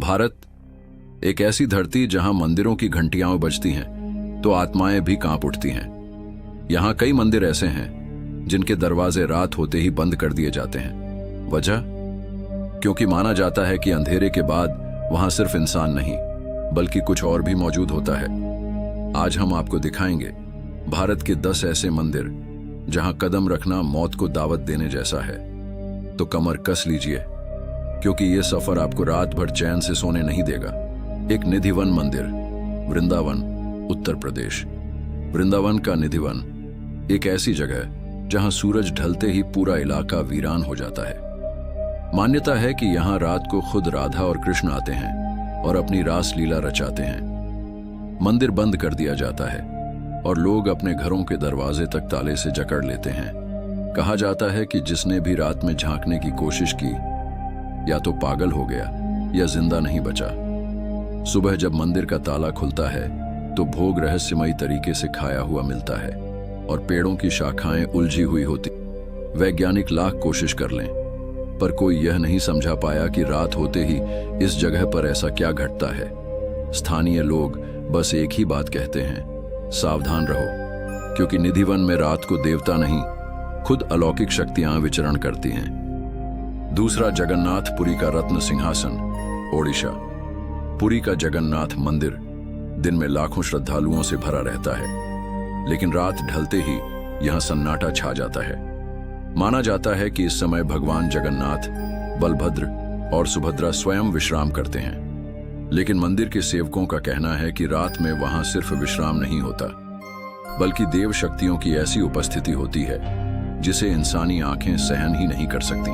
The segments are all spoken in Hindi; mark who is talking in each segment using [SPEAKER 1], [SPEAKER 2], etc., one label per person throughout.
[SPEAKER 1] भारत एक ऐसी धरती जहां मंदिरों की घंटियां बजती हैं तो आत्माएं भी कांप उठती हैं। यहां कई मंदिर ऐसे हैं जिनके दरवाजे रात होते ही बंद कर दिए जाते हैं। वजह? क्योंकि माना जाता है कि अंधेरे के बाद वहां सिर्फ इंसान नहीं बल्कि कुछ और भी मौजूद होता है। आज हम आपको दिखाएंगे भारत के 10 ऐसे मंदिर जहां कदम रखना मौत को दावत देने जैसा है। तो कमर कस लीजिए, क्योंकि यह सफर आपको रात भर चैन से सोने नहीं देगा। एक निधिवन मंदिर, वृंदावन, उत्तर प्रदेश। वृंदावन का निधिवन एक ऐसी जगह है जहां सूरज ढलते ही पूरा इलाका वीरान हो जाता है। मान्यता है कि यहां रात को खुद राधा और कृष्ण आते हैं और अपनी रास लीला रचाते हैं। मंदिर बंद कर दिया जाता है और लोग अपने घरों के दरवाजे तक ताले से जकड़ लेते हैं। कहा जाता है कि जिसने भी रात में झांकने की कोशिश की या तो पागल हो गया या जिंदा नहीं बचा। सुबह जब मंदिर का ताला खुलता है तो भोग रहस्यमयी तरीके से खाया हुआ मिलता है और पेड़ों की शाखाएं उलझी हुई होती। वैज्ञानिक लाख कोशिश कर लें पर कोई यह नहीं समझा पाया कि रात होते ही इस जगह पर ऐसा क्या घटता है। स्थानीय लोग बस एक ही बात कहते हैं, सावधान रहो, क्योंकि निधिवन में रात को देवता नहीं खुद अलौकिक शक्तियां विचरण करती हैं। दूसरा, जगन्नाथ पुरी का रत्न सिंहासन, ओडिशा। पुरी का जगन्नाथ मंदिर दिन में लाखों श्रद्धालुओं से भरा रहता है, लेकिन रात ढलते ही यहां सन्नाटा छा जाता है। माना जाता है कि इस समय भगवान जगन्नाथ, बलभद्र और सुभद्रा स्वयं विश्राम करते हैं। लेकिन मंदिर के सेवकों का कहना है कि रात में वहां सिर्फ विश्राम नहीं होता बल्कि देव शक्तियों की ऐसी उपस्थिति होती है जिसे इंसानी आंखें सहन ही नहीं कर सकती।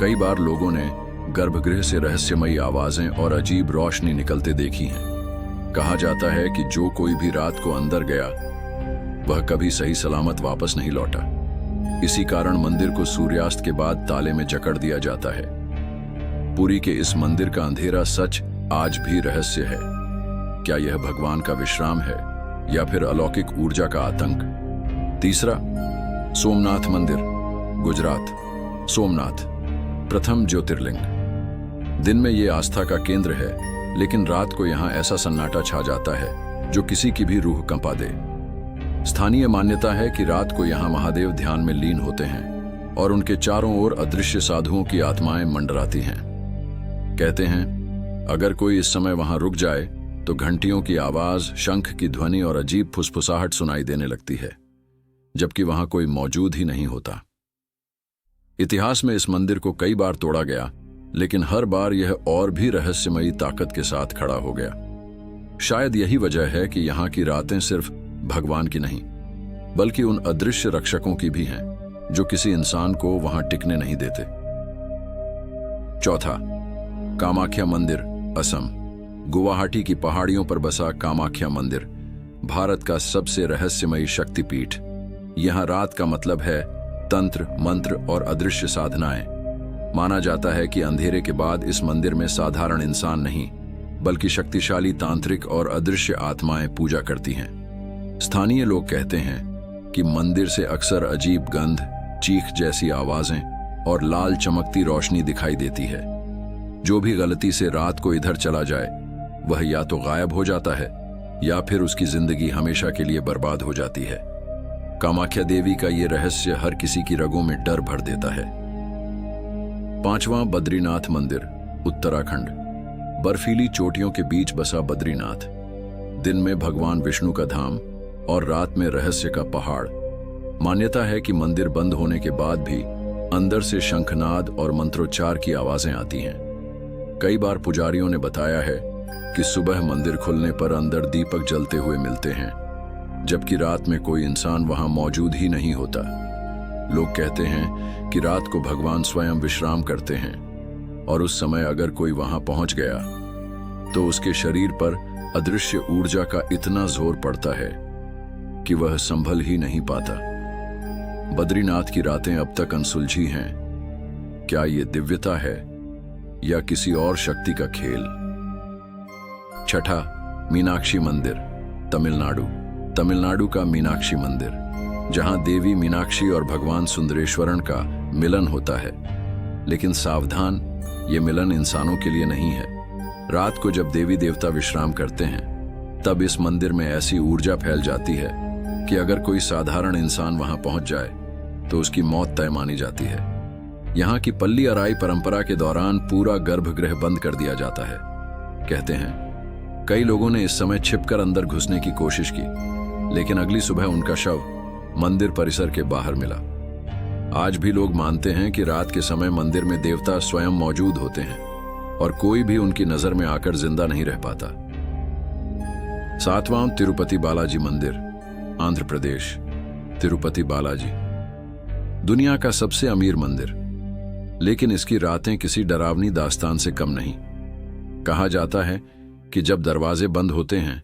[SPEAKER 1] कई बार लोगों ने गर्भगृह से रहस्यमयी आवाजें और अजीब रोशनी निकलते देखी हैं। कहा जाता है कि जो कोई भी रात को अंदर गया वह कभी सही सलामत वापस नहीं लौटा। इसी कारण मंदिर को सूर्यास्त के बाद ताले में जकड़ दिया जाता है। पुरी के इस मंदिर का अंधेरा सच आज भी रहस्य है। क्या यह भगवान का विश्राम है या फिर अलौकिक ऊर्जा का आतंक? तीसरा, सोमनाथ मंदिर, गुजरात। सोमनाथ प्रथम ज्योतिर्लिंग। दिन में ये आस्था का केंद्र है, लेकिन रात को यहां ऐसा सन्नाटा छा जाता है जो किसी की भी रूह कंपा दे। स्थानीय मान्यता है कि रात को यहां महादेव ध्यान में लीन होते हैं और उनके चारों ओर अदृश्य साधुओं की आत्माएं मंडराती हैं। कहते हैं अगर कोई इस समय वहां रुक जाए तो घंटियों की आवाज, शंख की ध्वनि और अजीब फुसफुसाहट सुनाई देने लगती है, जबकि वहां कोई मौजूद ही नहीं होता। इतिहास में इस मंदिर को कई बार तोड़ा गया, लेकिन हर बार यह और भी रहस्यमयी ताकत के साथ खड़ा हो गया। शायद यही वजह है कि यहाँ की रातें सिर्फ भगवान की नहीं बल्कि उन अदृश्य रक्षकों की भी हैं जो किसी इंसान को वहां टिकने नहीं देते। चौथा, कामाख्या मंदिर, असम। गुवाहाटी की पहाड़ियों पर बसा कामाख्या मंदिर भारत का सबसे रहस्यमयी शक्तिपीठ। यहाँ रात का मतलब है तंत्र, मंत्र और अदृश्य साधनाएं। माना जाता है कि अंधेरे के बाद इस मंदिर में साधारण इंसान नहीं बल्कि शक्तिशाली तांत्रिक और अदृश्य आत्माएं पूजा करती हैं। स्थानीय लोग कहते हैं कि मंदिर से अक्सर अजीब गंध, चीख जैसी आवाजें और लाल चमकती रोशनी दिखाई देती है। जो भी गलती से रात को इधर चला जाए वह या तो गायब हो जाता है या फिर उसकी जिंदगी हमेशा के लिए बर्बाद हो जाती है। कामाख्या देवी का ये रहस्य हर किसी की रगों में डर भर देता है। पांचवां, बद्रीनाथ मंदिर, उत्तराखंड। बर्फीली चोटियों के बीच बसा बद्रीनाथ दिन में भगवान विष्णु का धाम और रात में रहस्य का पहाड़। मान्यता है कि मंदिर बंद होने के बाद भी अंदर से शंखनाद और मंत्रोच्चार की आवाजें आती हैं। कई बार पुजारियों ने बताया है कि सुबह मंदिर खुलने पर अंदर दीपक जलते हुए मिलते हैं, जबकि रात में कोई इंसान वहां मौजूद ही नहीं होता। लोग कहते हैं कि रात को भगवान स्वयं विश्राम करते हैं और उस समय अगर कोई वहां पहुंच गया तो उसके शरीर पर अदृश्य ऊर्जा का इतना जोर पड़ता है कि वह संभल ही नहीं पाता। बद्रीनाथ की रातें अब तक अनसुलझी हैं। क्या ये दिव्यता है या किसी और शक्ति का खेल? छठा, मीनाक्षी मंदिर, तमिलनाडु। तमिलनाडु का मीनाक्षी मंदिर, जहां देवी मीनाक्षी और भगवान सुंदरेश्वरन का मिलन होता है। लेकिन सावधान, ये मिलन इंसानों के लिए नहीं है रात को जब देवी देवता विश्राम करते हैं तब इस मंदिर में ऐसी ऊर्जा फैल जाती है कि अगर कोई साधारण इंसान वहां पहुंच जाए तो उसकी मौत तय मानी जाती है। यहाँ की पल्ली अराई परंपरा के दौरान पूरा गर्भगृह बंद कर दिया जाता है। कहते हैं कई लोगों ने इस समय छिपकर अंदर घुसने की कोशिश की, लेकिन अगली सुबह उनका शव मंदिर परिसर के बाहर मिला। आज भी लोग मानते हैं कि रात के समय मंदिर में देवता स्वयं मौजूद होते हैं और कोई भी उनकी नजर में आकर जिंदा नहीं रह पाता। 7वां तिरुपति बालाजी मंदिर, आंध्र प्रदेश। तिरुपति बालाजी दुनिया का सबसे अमीर मंदिर, लेकिन इसकी रातें किसी डरावनी दास्तान से कम नहीं। कहा जाता है कि जब दरवाजे बंद होते हैं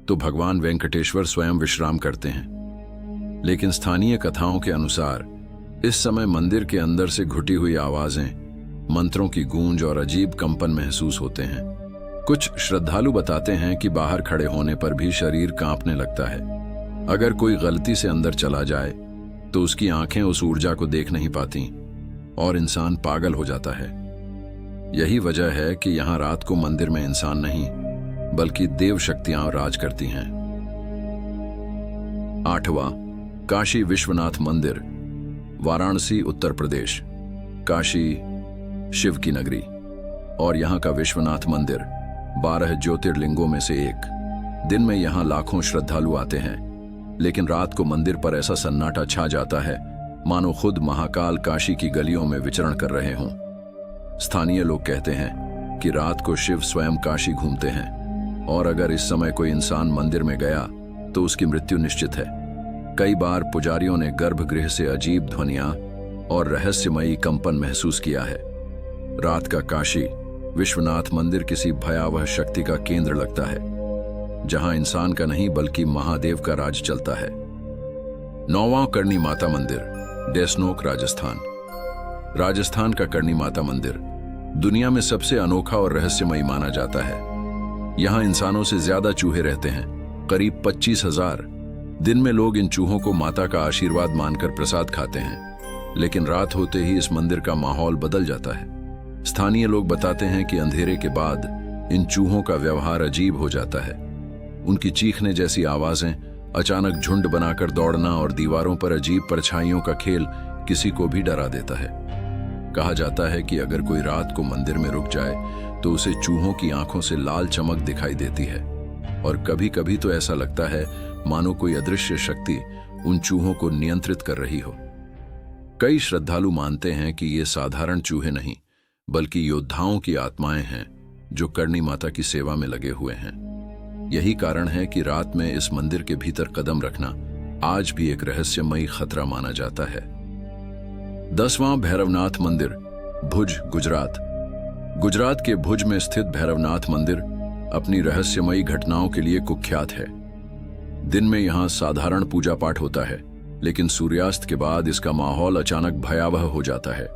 [SPEAKER 1] तो भगवान वेंकटेश्वर स्वयं विश्राम करते हैं, लेकिन स्थानीय कथाओं के अनुसार इस समय मंदिर के अंदर से घुटी हुई आवाजें, मंत्रों की गूंज और अजीब कंपन महसूस होते हैं। कुछ श्रद्धालु बताते हैं कि बाहर खड़े होने पर भी शरीर कांपने लगता है। अगर कोई गलती से अंदर चला जाए तो उसकी आंखें उस ऊर्जा को देख नहीं पाती और इंसान पागल हो जाता है। यही वजह है कि यहां रात को मंदिर में इंसान नहीं बल्कि देव शक्तियां राज करती हैं। 8वां काशी विश्वनाथ मंदिर, वाराणसी, उत्तर प्रदेश। काशी शिव की नगरी और यहाँ का विश्वनाथ मंदिर 12 ज्योतिर्लिंगों में से एक। दिन में यहाँ लाखों श्रद्धालु आते हैं, लेकिन रात को मंदिर पर ऐसा सन्नाटा छा जाता है मानो खुद महाकाल काशी की गलियों में विचरण कर रहे हों। स्थानीय लोग कहते हैं कि रात को शिव स्वयं काशी घूमते हैं और अगर इस समय कोई इंसान मंदिर में गया तो उसकी मृत्यु निश्चित है। कई बार पुजारियों ने गर्भगृह से अजीब ध्वनियां और रहस्यमयी कंपन महसूस किया है। रात का काशी विश्वनाथ मंदिर किसी भयावह शक्ति का केंद्र लगता है, जहां इंसान का नहीं बल्कि महादेव का राज चलता है। 9वां करणी माता मंदिर, डेस्नोक, राजस्थान। राजस्थान का करणी माता मंदिर दुनिया में सबसे अनोखा और रहस्यमयी माना जाता है। यहाँ इंसानों से ज्यादा चूहे रहते हैं, करीब 25,000। दिन में लोग इन चूहों को माता का आशीर्वाद मानकर प्रसाद खाते हैं, लेकिन रात होते ही इस मंदिर का माहौल बदल जाता है। स्थानीय लोग बताते हैं कि अंधेरे के बाद इन चूहों का व्यवहार अजीब हो जाता है। उनकी चीखने जैसी आवाजें, अचानक झुंड बनाकर दौड़ना और दीवारों पर अजीब परछाइयों का खेल किसी को भी डरा देता है। कहा जाता है कि अगर कोई रात को मंदिर में रुक जाए तो उसे चूहों की आंखों से लाल चमक दिखाई देती है और कभी कभी तो ऐसा लगता है मानो कोई अदृश्य शक्ति उन चूहों को नियंत्रित कर रही हो। कई श्रद्धालु मानते हैं कि ये साधारण चूहे नहीं बल्कि योद्धाओं की आत्माएं हैं जो करणी माता की सेवा में लगे हुए हैं। यही कारण है कि रात में इस मंदिर के भीतर कदम रखना आज भी एक रहस्यमयी खतरा माना जाता है। 10वां भैरवनाथ मंदिर, भुज, गुजरात। गुजरात के भुज में स्थित भैरवनाथ मंदिर अपनी रहस्यमयी घटनाओं के लिए कुख्यात है। दिन में यहाँ साधारण पूजा पाठ होता है, लेकिन सूर्यास्त के बाद इसका माहौल अचानक भयावह हो जाता है।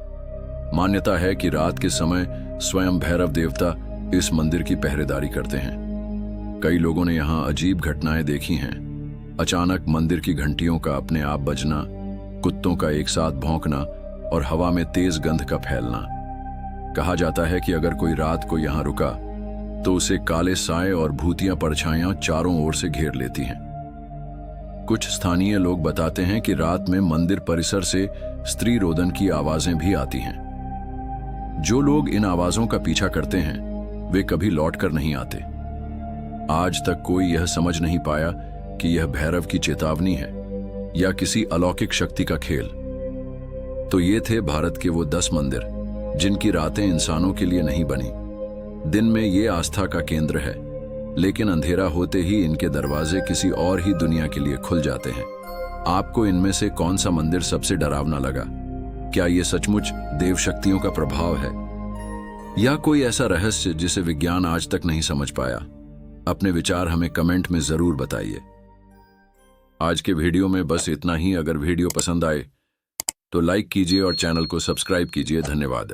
[SPEAKER 1] मान्यता है कि रात के समय स्वयं भैरव देवता इस मंदिर की पहरेदारी करते हैं। कई लोगों ने यहाँ अजीब घटनाएं देखी हैं। अचानक मंदिर की घंटियों का अपने आप बजना, कुत्तों का एक साथ भौंकना और हवा में तेज गंध का फैलना। कहा जाता है कि अगर कोई रात को यहाँ रुका तो उसे काले साए और भूतिया परछाइयां चारों ओर से घेर लेती हैं। कुछ स्थानीय लोग बताते हैं कि रात में मंदिर परिसर से स्त्री रोदन की आवाजें भी आती हैं। जो लोग इन आवाजों का पीछा करते हैं वे कभी लौटकर नहीं आते। आज तक कोई यह समझ नहीं पाया कि यह भैरव की चेतावनी है या किसी अलौकिक शक्ति का खेल। तो ये थे भारत के वो 10 मंदिर जिनकी रातें इंसानों के लिए नहीं बनी। दिन में ये आस्था का केंद्र है, लेकिन अंधेरा होते ही इनके दरवाजे किसी और ही दुनिया के लिए खुल जाते हैं। आपको इनमें से कौन सा मंदिर सबसे डरावना लगा? क्या ये सचमुच देव शक्तियों का प्रभाव है या कोई ऐसा रहस्य जिसे विज्ञान आज तक नहीं समझ पाया? अपने विचार हमें कमेंट में जरूर बताइए। आज के वीडियो में बस इतना ही। अगर वीडियो पसंद आए तो लाइक कीजिए और चैनल को सब्सक्राइब कीजिए। धन्यवाद।